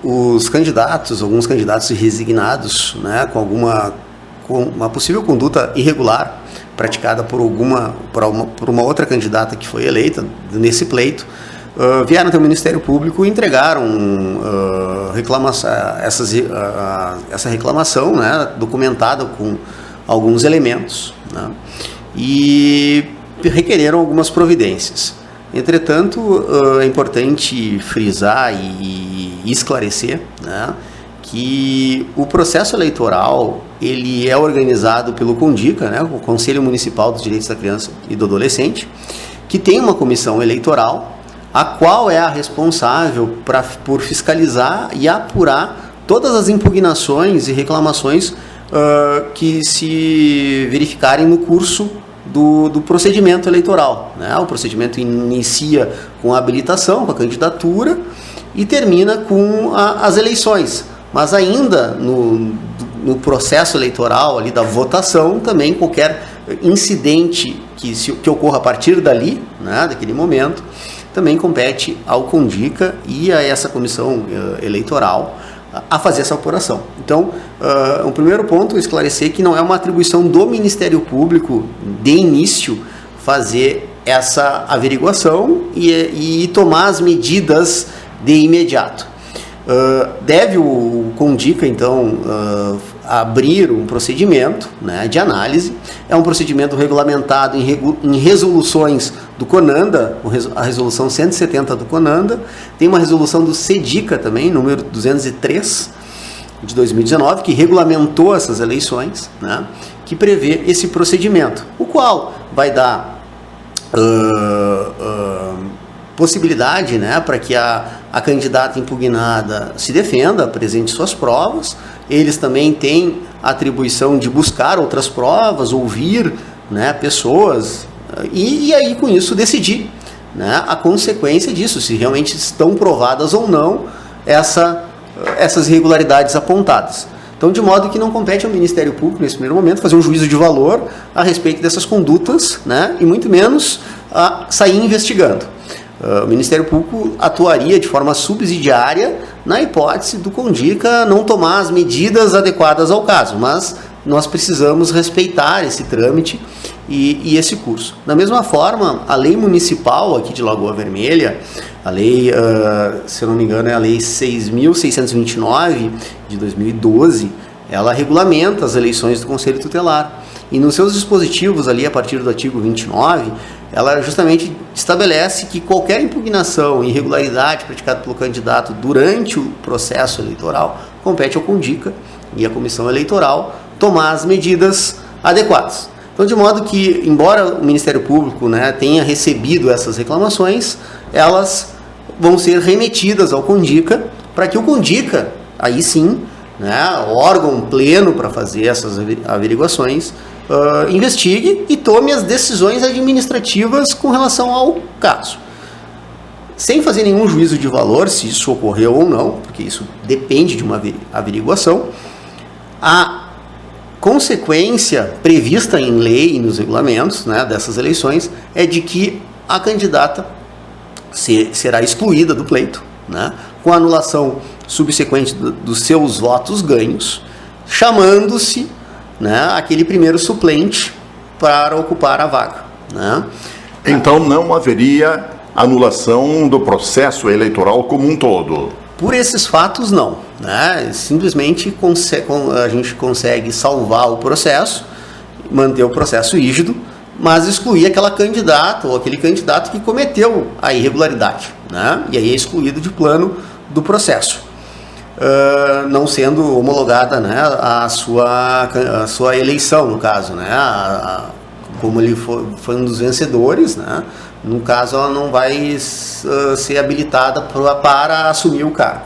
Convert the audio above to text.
Os candidatos, alguns candidatos resignados, né, com uma possível conduta irregular praticada por uma outra candidata que foi eleita nesse pleito, vieram até o Ministério Público e entregaram essa reclamação, né, documentada com alguns elementos, né, e requereram algumas providências. Entretanto, é importante frisar e esclarecer, né, que o processo eleitoral ele é organizado pelo CONDICA, né, o Conselho Municipal dos Direitos da Criança e do Adolescente, que tem uma comissão eleitoral, a qual é a responsável por fiscalizar e apurar todas as impugnações e reclamações que se verificarem no curso do procedimento eleitoral, né? O procedimento inicia com a habilitação, com a candidatura e termina com as eleições. Mas ainda no processo eleitoral ali da votação, também qualquer incidente que ocorra a partir dali, né, daquele momento, também compete ao CONDICA e a essa comissão eleitoral a fazer essa apuração. Então, o primeiro ponto é esclarecer que não é uma atribuição do Ministério Público, de início, fazer essa averiguação e tomar as medidas de imediato. Deve o CONDICA, então, abrir um procedimento, né, de análise. É um procedimento regulamentado em resoluções do CONANDA, a resolução 170 do CONANDA. Tem uma resolução do CEDICA também, número 203, de 2019, que regulamentou essas eleições, né, que prevê esse procedimento, o qual vai dar possibilidade, né, para que a candidata impugnada se defenda, apresente suas provas. Eles também têm a atribuição de buscar outras provas, ouvir, né, pessoas e aí com isso decidir, né, a consequência disso, se realmente estão provadas ou não essas irregularidades apontadas. Então, de modo que não compete ao Ministério Público, nesse primeiro momento, fazer um juízo de valor a respeito dessas condutas, né, e muito menos sair investigando. O Ministério Público atuaria de forma subsidiária na hipótese do CONDICA não tomar as medidas adequadas ao caso, mas nós precisamos respeitar esse trâmite e esse curso. Da mesma forma, a lei municipal aqui de Lagoa Vermelha, a lei, se eu não me engano, é a lei 6.629 de 2012, ela regulamenta as eleições do Conselho Tutelar. E nos seus dispositivos ali, a partir do artigo 29, ela justamente estabelece que qualquer impugnação, irregularidade praticada pelo candidato durante o processo eleitoral compete ao CONDICA e à comissão eleitoral tomar as medidas adequadas. Então, de modo que, embora o Ministério Público, né, tenha recebido essas reclamações, elas vão ser remetidas ao CONDICA para que o CONDICA, aí sim, né, órgão pleno para fazer essas averiguações, investigue e tome as decisões administrativas com relação ao caso. Sem fazer nenhum juízo de valor, se isso ocorreu ou não, porque isso depende de uma averiguação, a consequência prevista em lei e nos regulamentos, né, dessas eleições é de que a candidata será excluída do pleito, né, com a anulação subsequente dos seus votos ganhos, chamando-se, né, aquele primeiro suplente para ocupar a vaga, né? Então não haveria anulação do processo eleitoral como um todo? Por esses fatos, não, né? Simplesmente a gente consegue salvar o processo, manter o processo rígido, mas excluir aquela candidata ou aquele candidato que cometeu a irregularidade, né? E aí é excluído de plano do processo. Não sendo homologada, né, a sua eleição, no caso, né, como ele foi um dos vencedores, né, no caso ela não vai ser habilitada para assumir o cargo.